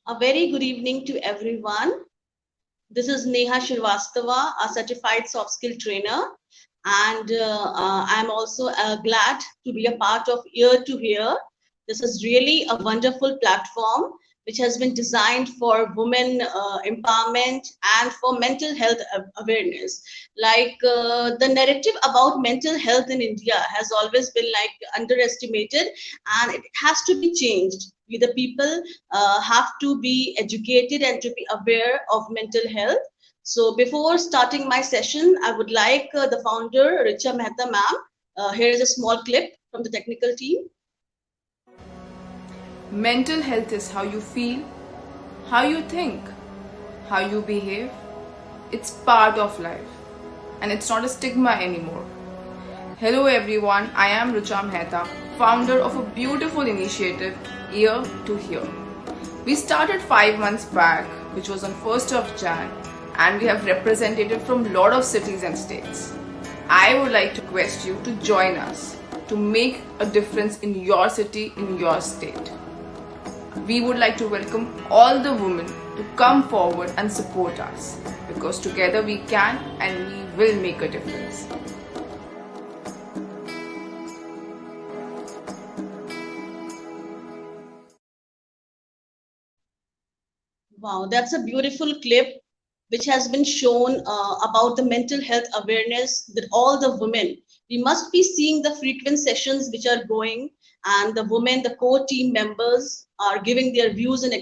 A very good evening to everyone. This is Neha Srivastava, a certified soft skill trainer, and I'm also glad to be a part of Ear to Hear. This is really a wonderful platform which has been designed for women empowerment and for mental health awareness. The narrative about mental health in India has always been like underestimated, and it has to be changed. We, the people, have to be educated and to be aware of mental health. So before starting my session, I would like the founder, Richa Mehta ma'am. Here is a small clip from the technical team. Mental health is how you feel, how you think, how you behave. It's part of life and it's not a stigma anymore. Hello everyone, I am Richa Mehta, founder of a beautiful initiative, Ear to Hear. We started 5 months back, which was on 1st of Jan, and we have representatives from lot of cities and states. I would like to request you to join us to make a difference in your city, in your state. We would like to welcome all the women to come forward and support us because together we can and we will make a difference. Wow, that's a beautiful clip which has been shown about the mental health awareness that all the women, we must be seeing the frequent sessions which are going, and the women, the core team members are giving their views and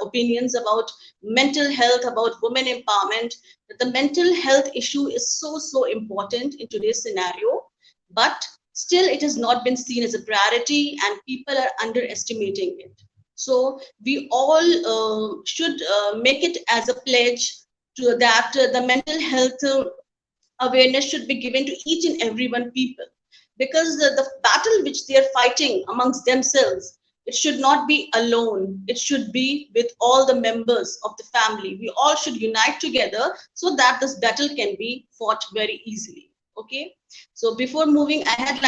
opinions about mental health, about women empowerment, that the mental health issue is so important in today's scenario, but still it has not been seen as a priority and people are underestimating it. So we all should make it as a pledge to that the mental health awareness should be given to each and every one people, because the battle which they are fighting amongst themselves, it should not be alone, it should be with all the members of the family. We all should unite together so that this battle can be fought very easily. Okay, so before moving ahead,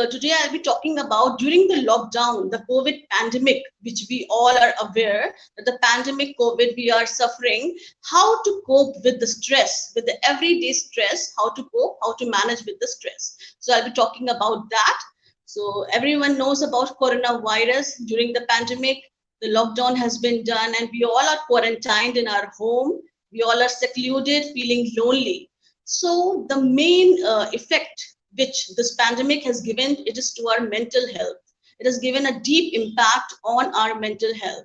today I'll be talking about during the lockdown, the COVID pandemic, which we all are aware that the pandemic COVID we are suffering, how to cope with the stress, with the everyday stress, how to cope, how to manage with the stress. So I'll be talking about that. So everyone knows about coronavirus. During the pandemic, the lockdown has been done and we all are quarantined in our home. We all are secluded, feeling lonely. So the main effect which this pandemic has given, it is to our mental health. It has given a deep impact on our mental health.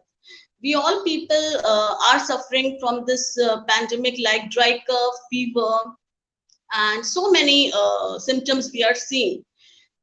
We all people are suffering from this pandemic, like dry cough, fever, and so many symptoms we are seeing.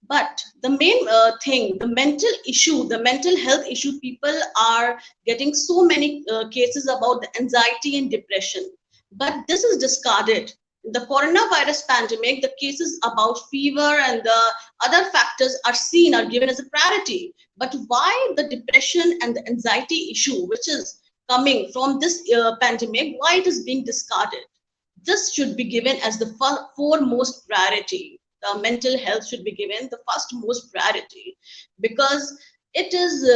But the main thing, the mental issue, the mental health issue, people are getting so many cases about the anxiety and depression. But this is discarded. The coronavirus pandemic, the cases about fever and the other factors are seen, are given as a priority. But why the depression and the anxiety issue, which is coming from this pandemic, why it is being discarded? This should be given as the foremost priority. The mental health should be given the first most priority, because it is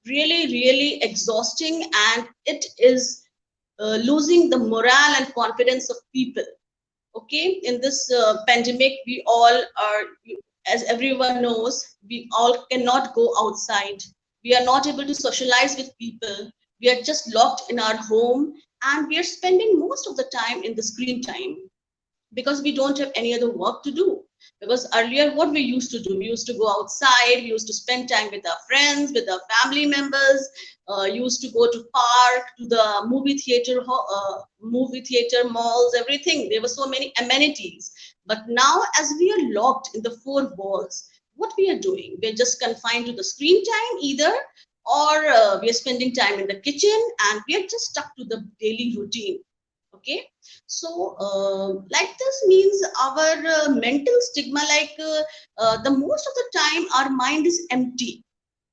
really exhausting, and it is losing the morale and confidence of people. Okay, in this pandemic, we all are, as everyone knows, we all cannot go outside. We are not able to socialize with people. We are just locked in our home, and we are spending most of the time in the screen time because we don't have any other work to do. Because earlier, what we used to do, we used to go outside, we used to spend time with our friends, with our family members, used to go to park, to the movie theater, malls, everything. There were so many amenities. But now, as we are locked in the four walls, what we are doing, we're just confined to the screen time either, or we are spending time in the kitchen, and we are just stuck to the daily routine. Okay, so like this means our mental stigma, the most of the time our mind is empty,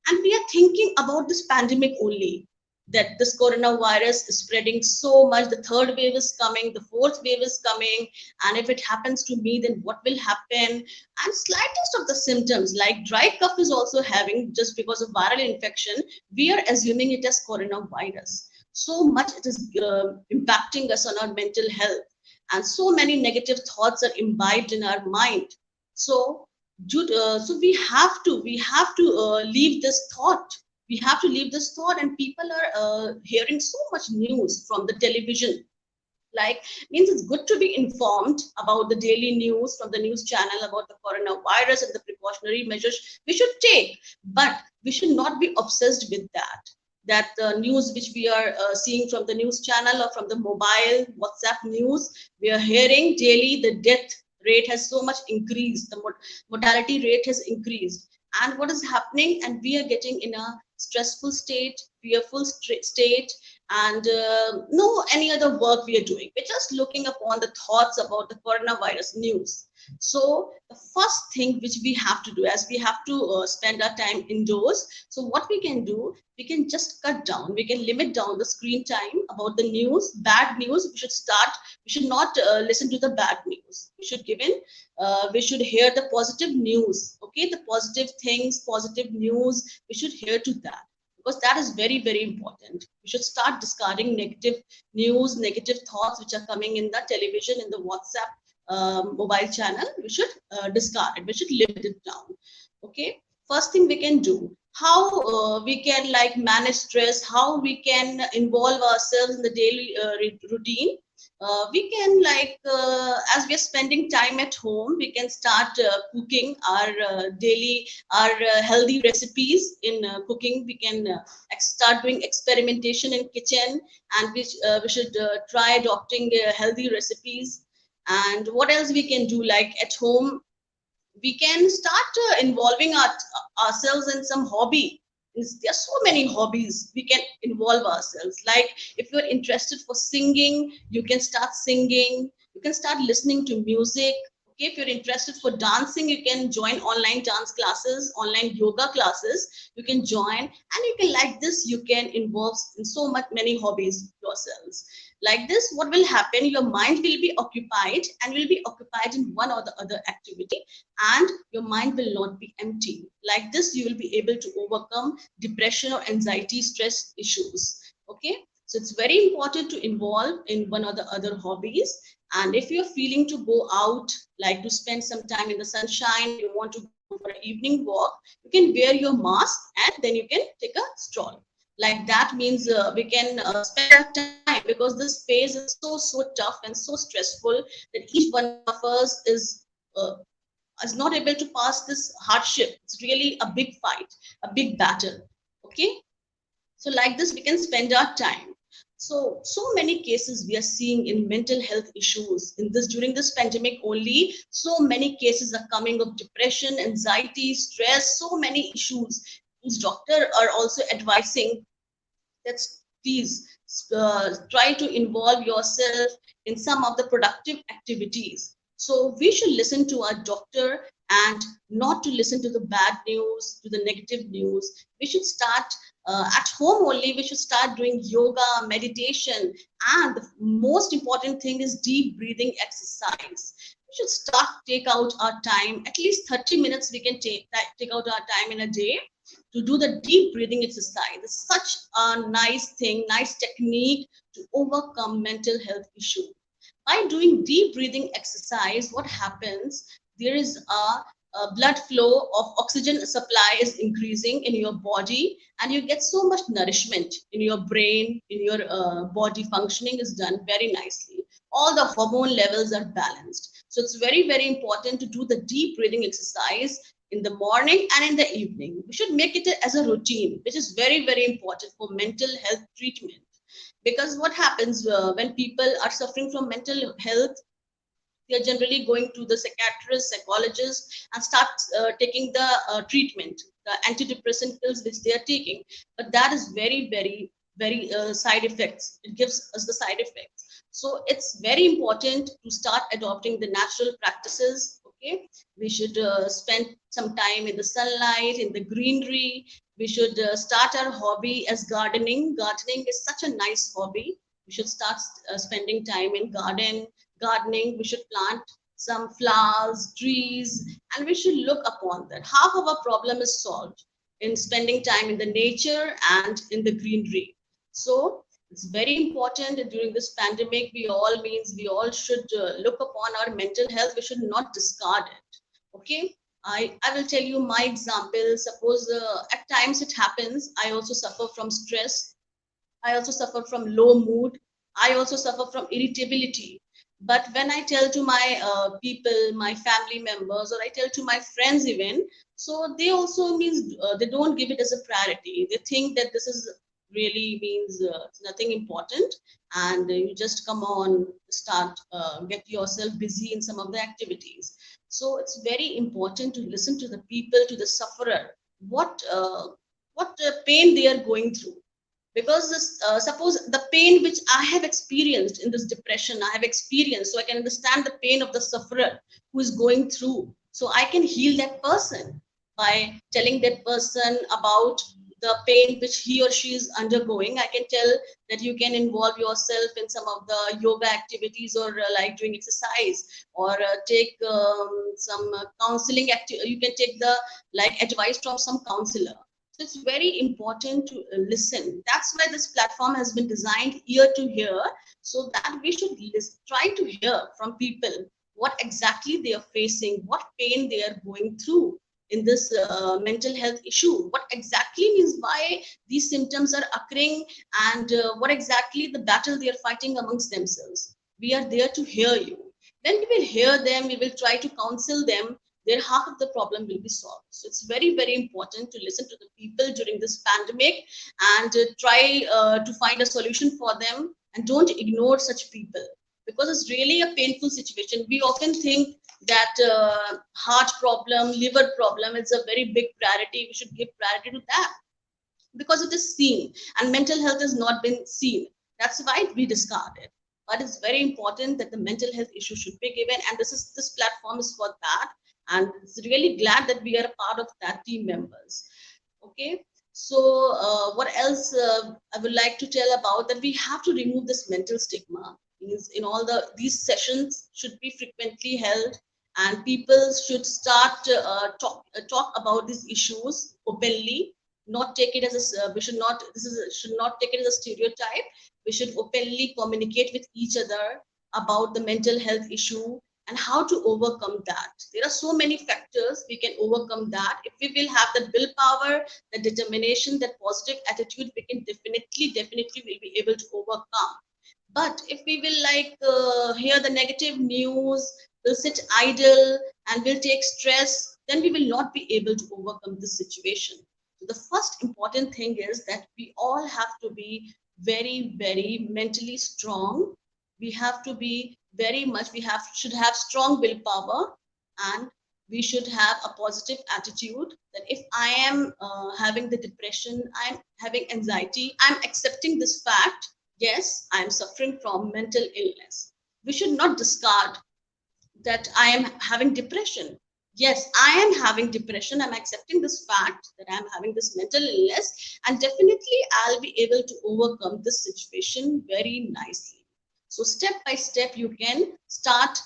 and we are thinking about this pandemic only, that this coronavirus is spreading so much, the third wave is coming, the fourth wave is coming, and if it happens to me, then what will happen? And slightest of the symptoms like dry cough is also having, just because of viral infection, we are assuming it as coronavirus. so much it is impacting us on our mental health, and so many negative thoughts are imbibed in our mind. So so we have to leave this thought. We have to leave this thought, and people are hearing so much news from the television. Like, means it's good to be informed about the daily news from the news channel about the coronavirus and the precautionary measures we should take, but we should not be obsessed with that the news which we are seeing from the news channel or from the mobile WhatsApp news. We are hearing daily the death rate has so much increased, the mortality rate has increased, and what is happening, and we are getting in a stressful state, fearful state, and no any other work we are doing. We're just looking upon the thoughts about the coronavirus news. So the first thing which we have to do, as we have to spend our time indoors, so what we can do, we can just cut down, we can limit down the screen time about the news, bad news. We should not listen to the bad news. We should hear the positive news, okay, the positive things, positive news, we should hear to that, because that is very very important. We should start discarding negative news, negative thoughts which are coming in the television, in the WhatsApp mobile channel. We should discard it, we should limit it down. Okay, first thing we can do, how we can like manage stress, how we can involve ourselves in the daily routine. We can like as we are spending time at home, we can start cooking our daily, our healthy recipes in cooking. We can start doing experimentation in kitchen, and we should try adopting healthy recipes. And what else we can do, like at home, we can start involving ourselves in some hobby. There are so many hobbies we can involve ourselves. Like if you're interested for singing, you can start singing. You can start listening to music. Okay, if you're interested for dancing, you can join online dance classes, online yoga classes. You can join, and you can, like this, you can involve in so much many hobbies yourselves. Like this, what will happen, your mind will be occupied, and will be occupied in one or the other activity, and your mind will not be empty. Like this, you will be able to overcome depression or anxiety, stress issues. Okay, so it's very important to involve in one or the other hobbies. And if you're feeling to go out, like to spend some time in the sunshine, you want to go for an evening walk, you can wear your mask and then you can take a stroll. Like that means we can spend our time, because this phase is so tough and so stressful that each one of us uh, is not able to pass this hardship. It's really a big fight, a big battle. Okay, so like this, we can spend our time. So many cases we are seeing in mental health issues in this, during this pandemic only. So many cases are coming of depression, anxiety, stress, so many issues, whose doctor are also advising that please try to involve yourself in some of the productive activities. So we should listen to our doctor, and not to listen to the bad news, to the negative news. We should start at home only. We should start doing yoga, meditation, and the most important thing is deep breathing exercise. We should start take out our time, at least 30 minutes we can take out our time in a day to do the deep breathing exercise. It's such a nice thing, nice technique to overcome mental health issue. By doing deep breathing exercise, what happens? There is a blood flow of oxygen supply is increasing in your body, and you get so much nourishment in your brain, in your body. Functioning is done very nicely. All the hormone levels are balanced. So it's very, very important to do the deep breathing exercise in the morning and in the evening. We should make it as a routine, which is very, very important for mental health treatment. Because what happens when people are suffering from mental health, they are generally going to the psychiatrist, psychologist, and start taking the treatment, the antidepressant pills which they are taking. But that is very, very, very side effects. It gives us the side effects. So it's very important to start adopting the natural practices. Okay, we should spend some time in the sunlight, in the greenery. We should start our hobby as gardening. Gardening is such a nice hobby. We should start spending time in gardening. We should plant some flowers, trees, and we should look upon that. Half of our problem is solved in spending time in the nature and in the greenery. So It's very important that during this pandemic, we all should look upon our mental health. We should not discard it. Okay. I will tell you my example. Suppose at times it happens. I also suffer from stress. I also suffer from low mood. I also suffer from irritability. But when I tell to my people, my family members, or I tell to my friends even, so they also means they don't give it as a priority. They think that this is really means nothing important, and you just come on, start get yourself busy in some of the activities. So it's very important to listen to the people, to the sufferer, what pain they are going through, because this, suppose the pain which I have experienced in this depression I have experienced, so I can understand the pain of the sufferer who is going through, so I can heal that person by telling that person about the pain which he or she is undergoing. I can tell that you can involve yourself in some of the yoga activities, or like doing exercise, or take some counseling you can take the like advice from some counselor. So it's very important to listen. That's why this platform has been designed ear to ear, so that we should try to hear from people what exactly they are facing, what pain they are going through in this mental health issue, what exactly means why these symptoms are occurring, and what exactly the battle they are fighting amongst themselves. We are there to hear you. When we will hear them, we will try to counsel them, then half of the problem will be solved. So it's very, very important to listen to the people during this pandemic, and try to find a solution for them, and don't ignore such people, because it's really a painful situation. We often think that heart problem, liver problem is a very big priority. We should give priority to that because it is seen, and mental health has not been seen. That's why we discard it. But it's very important that the mental health issue should be given, and this platform is for that. And it's really glad that we are a part of that team members. Okay. So what else I would like to tell about, that we have to remove this mental stigma. Means in all these sessions should be frequently held, and people should start talk about these issues openly, not take it as we should not, should not take it as a stereotype. We should openly communicate with each other about the mental health issue and how to overcome that. There are so many factors we can overcome that. If we will have the willpower, the determination, that positive attitude, we can definitely will be able to overcome. But if we will like hear the negative news, will sit idle, and will take stress, then we will not be able to overcome this situation. So the first important thing is that we all have to be very, very mentally strong. We have to be very much, we have should have strong willpower, and we should have a positive attitude, that if I am having the depression, I'm having anxiety, I'm accepting this fact. Yes, I am suffering from mental illness. We should not discard that I am having depression. Yes, I am having depression. I'm accepting this fact that I'm having this mental illness, and definitely I'll be able to overcome this situation very nicely. So, step by step, you can start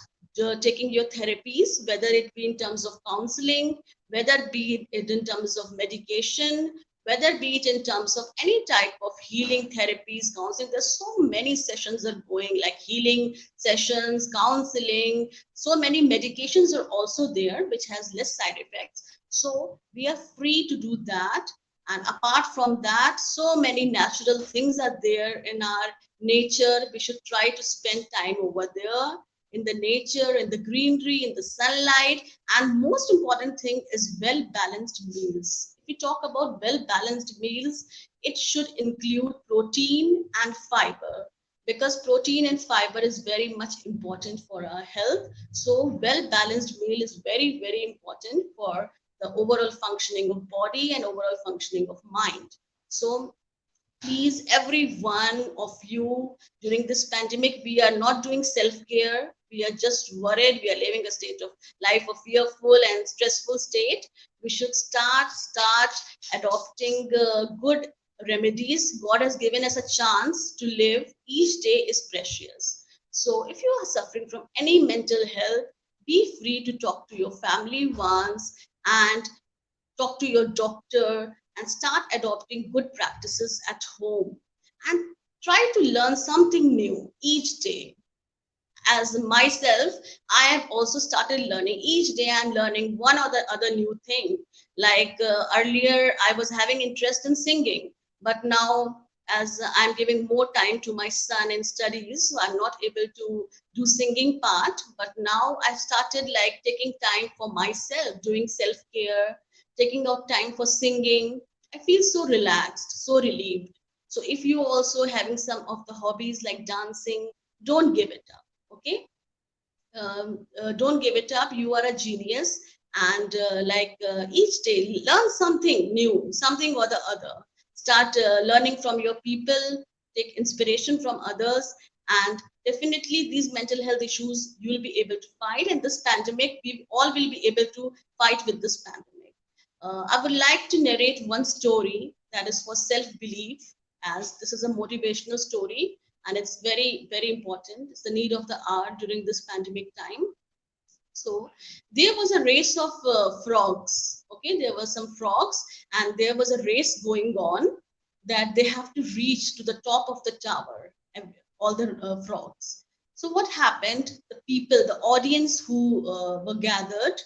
taking your therapies, whether it be in terms of counseling, whether be it in terms of medication, whether be it in terms of any type of healing therapies, counseling. There's so many sessions are going, like healing sessions, counseling. So many medications are also there which has less side effects, so we are free to do that. And apart from that, so many natural things are there in our nature. We should try to spend time over there in the nature, in the greenery, in the sunlight. And most important thing is well balanced meals. If we talk about well balanced meals, it should include protein and fiber, because protein and fiber is very much important for our health. So well balanced meal is very, very important for the overall functioning of body and overall functioning of mind. So please, every one of you, during this pandemic, we are not doing self-care. We are just worried. We are living a state of life of fearful and stressful state. We should start adopting good remedies. God has given us a chance to live. Each day is precious. So if you are suffering from any mental health, be free to talk to your family once, and talk to your doctor, and start adopting good practices at home, and try to learn something new each day. As myself, I have also started learning. Each day I'm learning one or the other new thing. Like earlier I was having interest in singing, but now as I'm giving more time to my son in studies, so I'm not able to do singing part. But now I've started like taking time for myself, doing self care, taking out time for singing. I feel so relaxed, so relieved. So if you also having some of the hobbies like dancing, don't give it up. Okay, don't give it up. You are a genius. And each day learn something new, something or the other. Start learning from your people, take inspiration from others. And definitely these mental health issues you will be able to fight, and this pandemic we all will be able to fight with this pandemic. I would like to narrate one story that is for self belief, as this is a motivational story and it's very, very important. It's the need of the hour during this pandemic time. So there was a race of frogs. Okay, there were some frogs, and there was a race going on that they have to reach to the top of the tower. All the frogs. So what happened? The people, the audience who were gathered,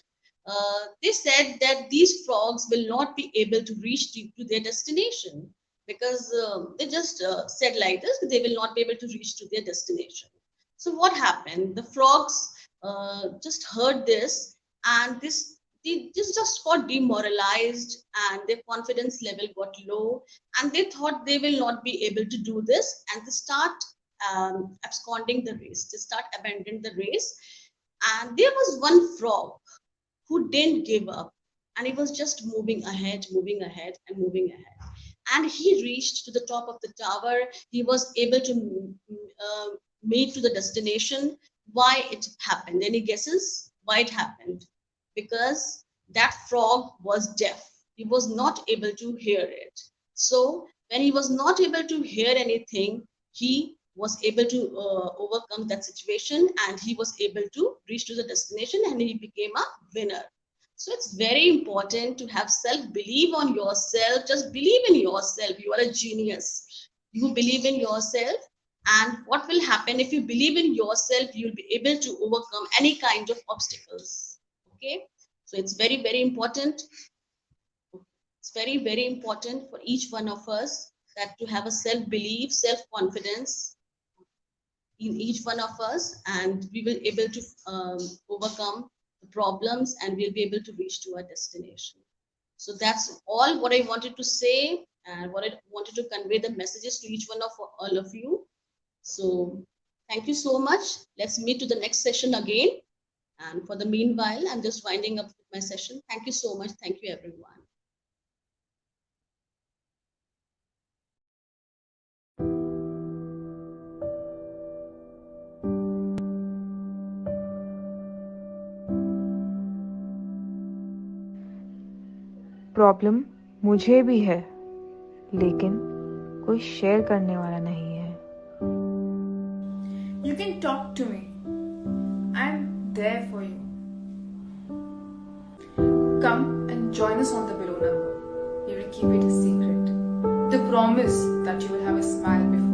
they said that these frogs will not be able to reach to their destination, because they just said like this, they will not be able to reach to their destination. So what happened? The frogs just heard this, and they just got demoralized, and their confidence level got low, and they thought they will not be able to do this, and they start absconding the race. They start abandoning the race, and there was one frog who didn't give up, and he was just moving ahead, moving ahead, and moving ahead. And he reached to the top of the tower. He was able to make to the destination. Why it happened? Any guesses why it happened? Because that frog was deaf. He was not able to hear it. So when he was not able to hear anything, he was able to overcome that situation, and he was able to reach to the destination, and he became a winner. So it's very important to have self belief on yourself. Just believe in yourself. You are a genius. You believe in yourself. And what will happen if you believe in yourself, you'll be able to overcome any kind of obstacles. Okay. So it's very, very important. It's very, very important for each one of us that to have a self belief, self confidence in each one of us, and we will able to overcome the problems, and we'll be able to reach to our destination. So that's all what I wanted to say, and what I wanted to convey the messages to each one of all of you. So thank you so much. Let's meet to the next session again. And for the meanwhile, I'm just winding up my session. Thank you so much. Thank you, everyone. Problem मुझे भी है, लेकिन कोई share करने वाला नहीं है. You can talk to me. I'm there for you. Come and join us on the below number. We will keep it a secret. The promise that you will have a smile before